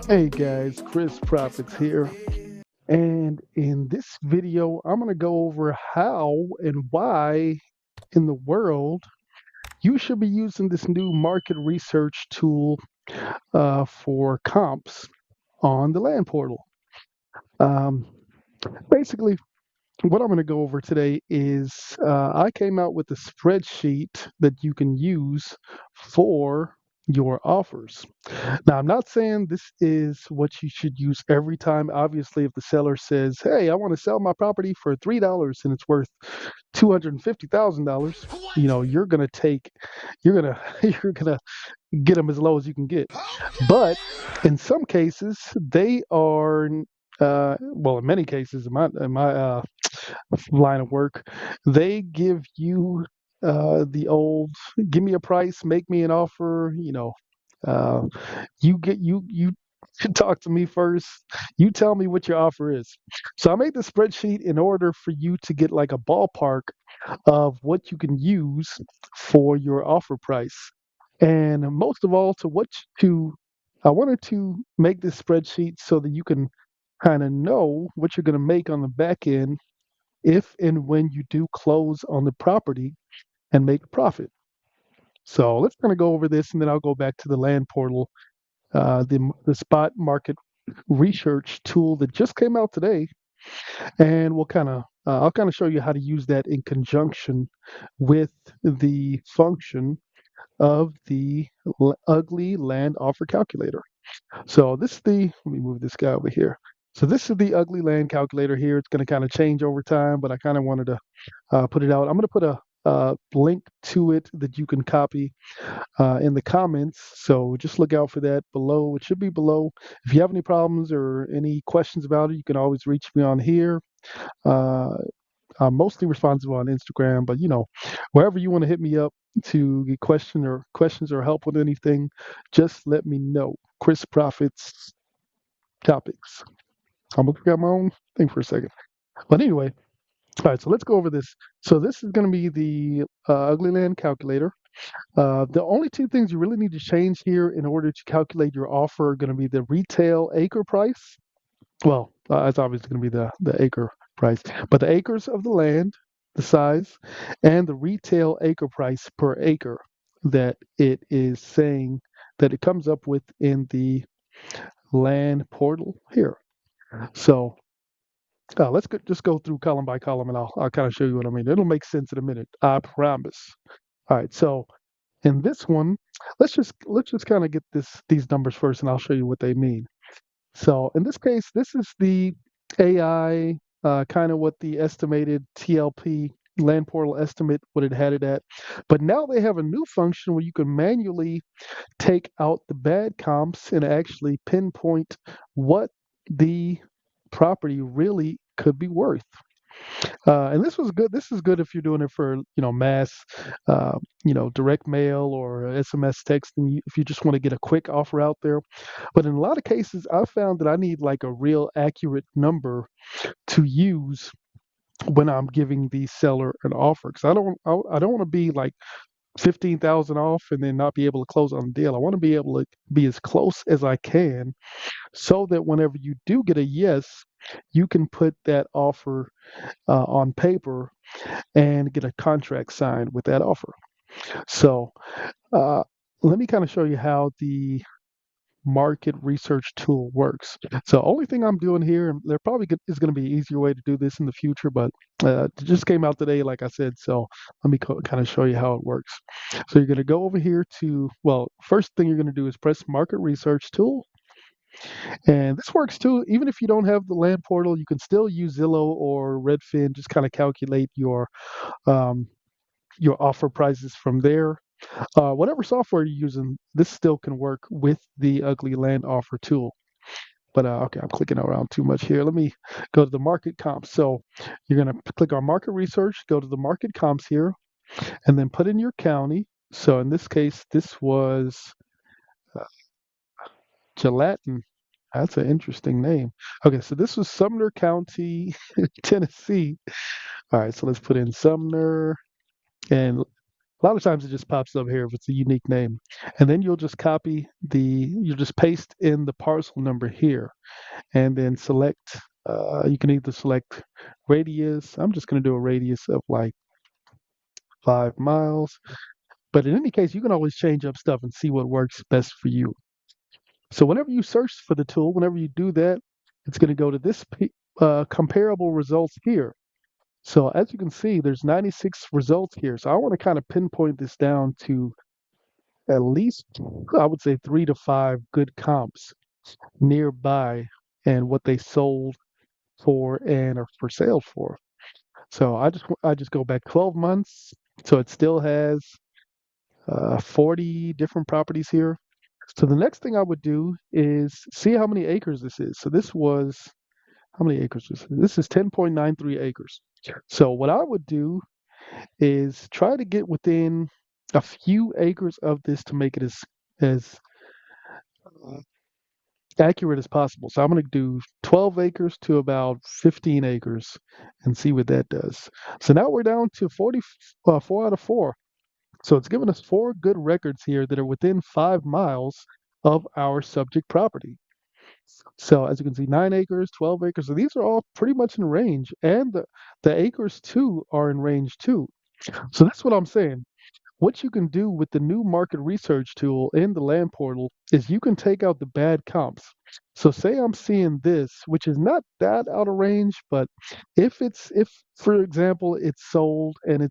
Hey guys, Chris Profits here. And in this video, I'm going to go over how and why in the world you should be using this new market research tool for comps on the land portal. Um, Basically, what I'm going to go over today is I came out with a spreadsheet that you can use for your offers. Now, I'm not saying this is what you should use every time. Obviously, if the seller says, "Hey, I want to sell my property for $3 and it's worth $250,000," you're gonna you're gonna get them as low as you can get. But in some cases, they are. Well, in many cases, in my line of work, they give you the old "give me a price, make me an offer." Uh, you talk to me first. You tell me what your offer is. So I made the spreadsheet in order for you to get like a ballpark of what you can use for your offer price. And most of all, I wanted to make this spreadsheet so that you can kind of know what you're going to make on the back end if and when you do close on the property and make a profit. So let's kind of go over this, and then I'll go back to the land portal, the spot market research tool that just came out today, and I'll kind of show you how to use that in conjunction with the function of the ugly land offer calculator. So let me move this guy over here. So this is the ugly land calculator here. It's going to kind of change over time, but I kind of wanted to put it out. I'm going to put a link to it that you can copy in the comments. So just look out for that below. It should be below. If you have any problems or any questions about it, you can always reach me on here. Uh, I'm mostly responsible on Instagram, but wherever you want to hit me up to get questions or help with anything, just let me know. Chris Profits Topics. I'm gonna forget my own thing for a second. But anyway, all right. So let's go over this. So this is going to be the Ugly Land calculator. The only two things you really need to change here in order to calculate your offer are going to be the retail acre price. Well, it's obviously going to be the acre price, but the acres of the land, the size, and the retail acre price per acre that it is saying that it comes up with in the land portal here. So just go through column by column, and I'll kind of show you what I mean. It'll make sense in a minute, I promise. All right, so in this one, let's just kind of get these numbers first, and I'll show you what they mean. So in this case, this is the AI, kind of what the estimated TLP land portal estimate, what it had it at. But now they have a new function where you can manually take out the bad comps and actually pinpoint what the property really could be worth. And this was good. This is good if you're doing it for mass, direct mail or SMS texting. If you just want to get a quick offer out there. But in a lot of cases, I found that I need like a real accurate number to use when I'm giving the seller an offer, because I don't want to be like 15,000 off and then not be able to close on the deal. I want to be able to be as close as I can so that whenever you do get a yes, you can put that offer on paper and get a contract signed with that offer. So uh, let me kind of show you how the market research tool works. So only thing I'm doing here, and there probably is going to be an easier way to do this in the future, but it just came out today, like I said. So let me kind of show you how it works. So you're going to go over here to, well, first thing you're going to do is press market research tool. And this works too. Even if you don't have the land portal, you can still use Zillow or Redfin. Just kind of calculate um, your offer prices from there. Whatever software you're using, this still can work with the Ugly Land Offer tool. But okay, I'm clicking around too much here. Let me go to the market comps. So you're going to click on market research, go to the market comps here, and then put in your county. So in this case, this was uh, Gelatin. That's an interesting name. Okay, so this was Sumner County, Tennessee. All right, so let's put in Sumner, and A lot of times it just pops up here if it's a unique name. And then you'll just you'll just paste in the parcel number here and then select, you can either select radius. I'm just going to do a radius of like 5 miles. But in any case, you can always change up stuff and see what works best for you. So whenever you search for the tool, whenever you do that, it's going to go to comparable results here. So as you can see, there's 96 results here. So I want to kind of pinpoint this down to at least, I would say, 3 to 5 good comps nearby and what they sold for and are for sale for. So I just go back 12 months. So it still has 40 different properties here. So the next thing I would do is see how many acres this is. So this was how many acres is this? This is 10.93 acres. So what I would do is try to get within a few acres of this to make it as uh, accurate as possible. So I'm going to do 12 acres to about 15 acres and see what that does. So now we're down to 4 out of 4. So it's given us 4 good records here that are within 5 miles of our subject property. So as you can see, 9 acres, 12 acres. So these are all pretty much in range, and the acres too are in range too. So that's what I'm saying. What you can do with the new market research tool in the land portal is you can take out the bad comps. So say I'm seeing this, which is not that out of range, but if for example it's sold and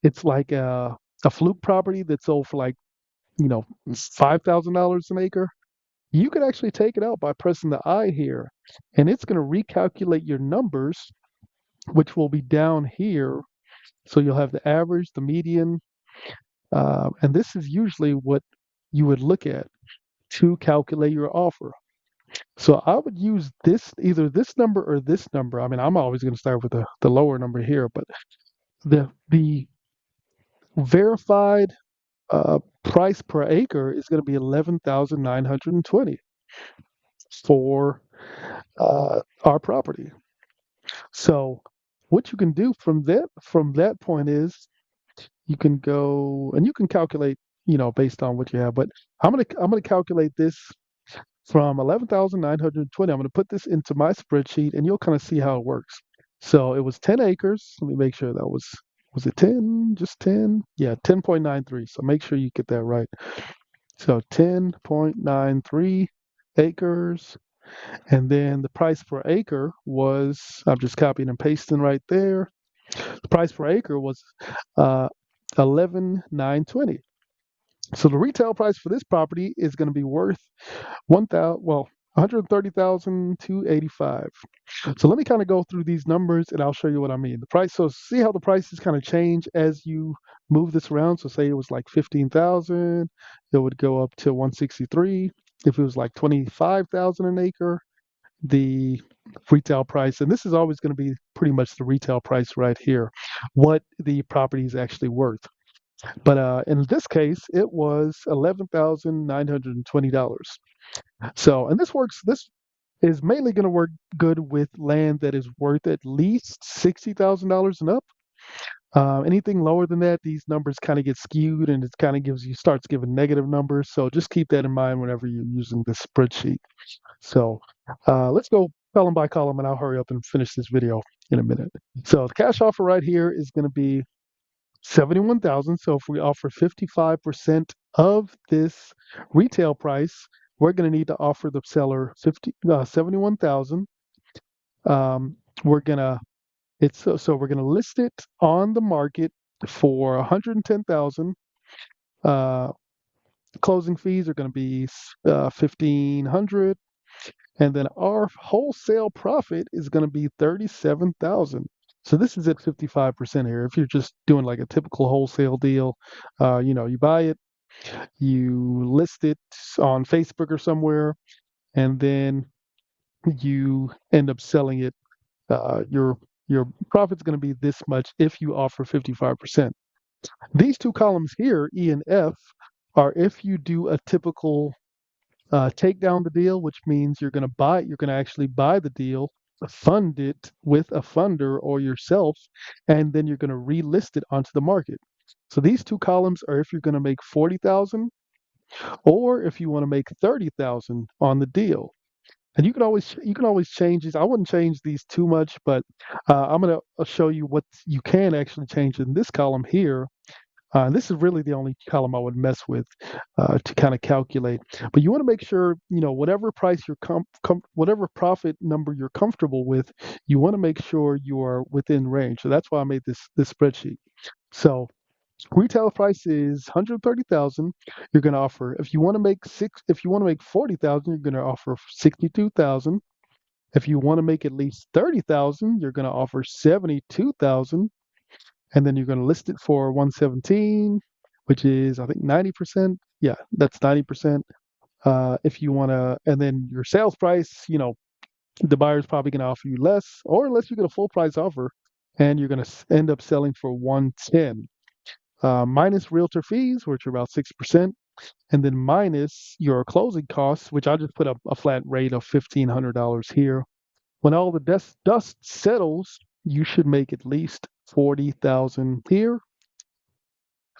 it's like a fluke property that sold for like, you know, $5,000 an acre, you can actually take it out by pressing the I here, and it's going to recalculate your numbers, which will be down here. So you'll have the average, the median, and this is usually what you would look at to calculate your offer. So I would use either this number or this number. I mean, I'm always going to start with the lower number here, but the verified price per acre is going to be 11,920 for our property. So what you can do from that point is you can go and you can calculate, based on what you have. But I'm gonna calculate this from 11,920. I'm gonna put this into my spreadsheet, and you'll kind of see how it works. So it was 10 acres. Let me make sure that was it 10? Just 10? Yeah, 10.93. So make sure you get that right. So 10.93 acres. And then the price per acre was, I'm just copying and pasting right there. The price per acre was uh, 11,920. So the retail price for this property is going to be worth 130,285. So let me kind of go through these numbers and I'll show you what I mean. The price, so see how the prices kind of change as you move this around. So say it was like 15,000, it would go up to 163. If it was like 25,000 an acre, the retail price, and this is always going to be pretty much the retail price right here, what the property is actually worth. But in this case, it was $11,920. So, and this is mainly going to work good with land that is worth at least $60,000 and up. Anything lower than that, these numbers kind of get skewed, and it kind of starts giving negative numbers. So just keep that in mind whenever you're using this spreadsheet. So let's go column by column, and I'll hurry up and finish this video in a minute. So the cash offer right here is going to be 71,000. So if we offer 55% of this retail price, we're going to need to offer the seller 71,000. We're gonna we're gonna list it on the market for 110,000. Uh, Closing fees are going to be 1,500. And then our wholesale profit is going to be 37,000. So this is at 55% here. If you're just doing like a typical wholesale deal, you buy it, you list it on Facebook or somewhere, and then you end up selling it. Your profit's going to be this much if you offer 55%. These two columns here, E and F, are if you do a typical take down the deal, which means you're going to actually buy the deal, fund it with a funder or yourself, and then you're going to relist it onto the market. So these two columns are if you're going to make 40,000 or if you want to make 30,000 on the deal. And you can always change these. I wouldn't change these too much, but I'm going to show you what you can actually change in this column here. And this is really the only column I would mess with to kind of calculate. But you want to make sure, whatever price you're whatever profit number you're comfortable with, you want to make sure you are within range. So that's why I made this spreadsheet. So retail price is 130,000. You're going to offer if you want to make 40,000, you're going to offer 62,000. If you want to make at least 30,000, you're going to offer 72,000, and then you're going to list it for 117, which is I think 90%. Yeah, that's 90%. If you want to, and then your sales price, the buyer's probably going to offer you less, or unless you get a full price offer, and you're going to end up selling for 110. Minus realtor fees, which are about 6%, and then minus your closing costs, which I just put up a flat rate of $1,500 here. When all the dust settles, you should make at least 40,000 here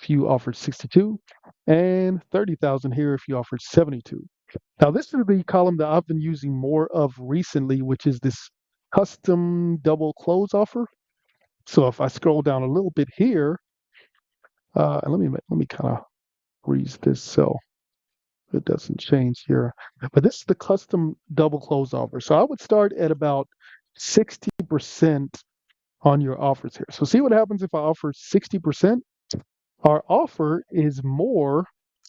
if you offered 62, and 30,000 here if you offered 72. Now, this is the column that I've been using more of recently, which is this custom double close offer. So if I scroll down a little bit here, and let me kind of freeze this so it doesn't change here. But this is the custom double close offer. So I would start at about 60% on your offers here. So see what happens if I offer 60%. Our offer is more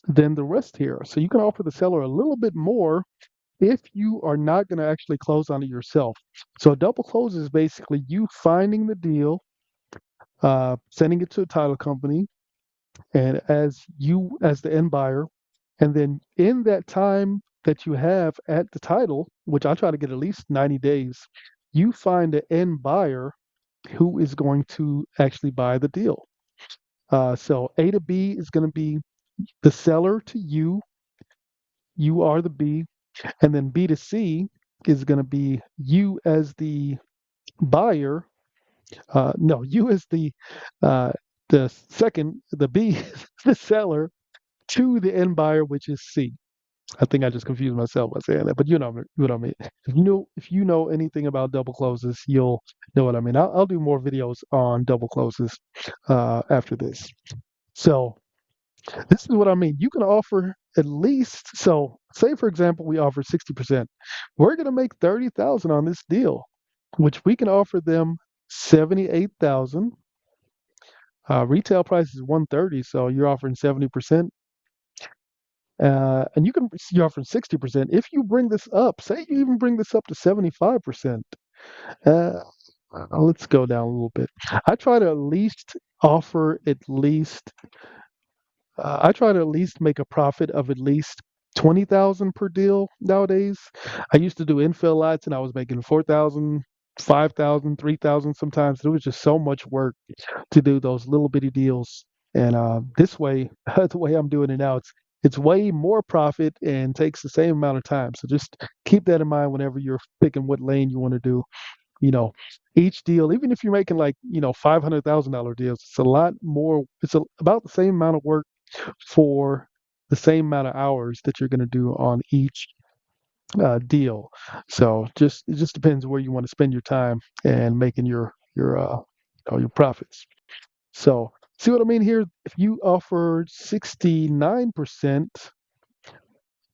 than the rest here. So you can offer the seller a little bit more if you are not going to actually close on it yourself. So a double close is basically you finding the deal, sending it to a title company, and as the end buyer, and then in that time that you have at the title, which I try to get at least 90 days, you find the end buyer who is going to actually buy the deal. So A to B is going to be the seller to you, you are the B, and then B to C is going to be you as the buyer. No, you as uh, the B, the seller to the end buyer, which is C. I think I just confused myself by saying that, but you know what I mean. If you know anything about double closes, you'll know what I mean. I'll do more videos on double closes after this. So this is what I mean. You can offer at least, so say for example we offer 60%. We're going to make 30,000 on this deal, which we can offer them 78,000. Retail price is 130, so you're offering 70%. And you're offering 60%. If you bring this up, say you even bring this up to 75%. Uh, let's go down a little bit. I try to at least offer at least I try to at least make a profit of at least 20,000 per deal nowadays. I used to do infill lots and I was making 4,000, 5,000, 3,000 sometimes. It was just so much work to do those little bitty deals. And this way, the way I'm doing it now, it's way more profit and takes the same amount of time. So just keep that in mind whenever you're picking what lane you want to do. You know, each deal, even if you're making like $500,000 deals, it's a lot more. About the same amount of work for the same amount of hours that you're going to do on each deal. So it just depends where you want to spend your time and making your profits. So see what I mean here? If you offer 69%,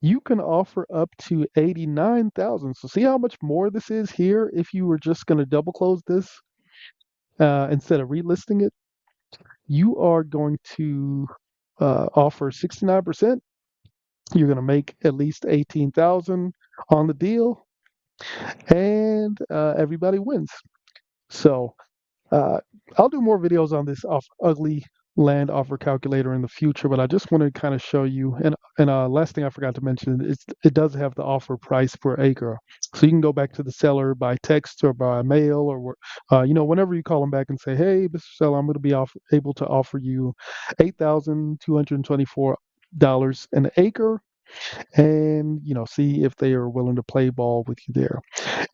you can offer up to 89,000. So see how much more this is here if you were just going to double close this instead of relisting it. You are going to offer 69%. You're going to make at least 18,000 on the deal, and everybody wins. So uh, I'll do more videos on this ugly land offer calculator in the future, but I just wanted to kind of show you. And last thing I forgot to mention is it does have the offer price per acre, so you can go back to the seller by text or by mail or whenever you call them back and say, "Hey, Mr. Seller, I'm going to be able to offer you $8,224 an acre." And see if they are willing to play ball with you there.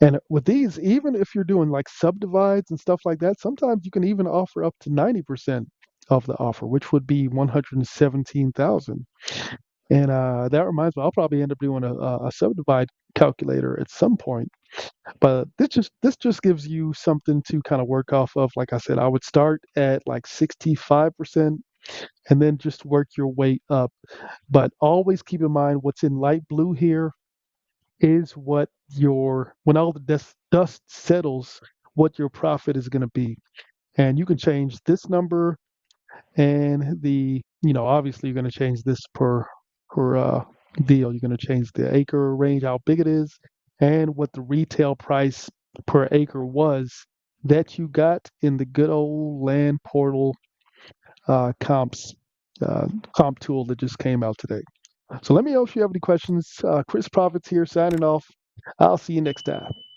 And with these, even if you're doing like subdivides and stuff like that, sometimes you can even offer up to 90% of the offer, which would be 117,000. And that reminds me, I'll probably end up doing a subdivide calculator at some point. But this just gives you something to kind of work off of. Like I said, I would start at like 65% and then just work your way up. But always keep in mind what's in light blue here is what your when all the dust settles, what your profit is going to be. And you can change this number and obviously you're going to change this per deal. You're going to change the acre range, how big it is, and what the retail price per acre was that you got in the good old land portal comps comp tool that just came out today. So let me know if you have any questions. Chris Profits here signing off. I'll see you next time.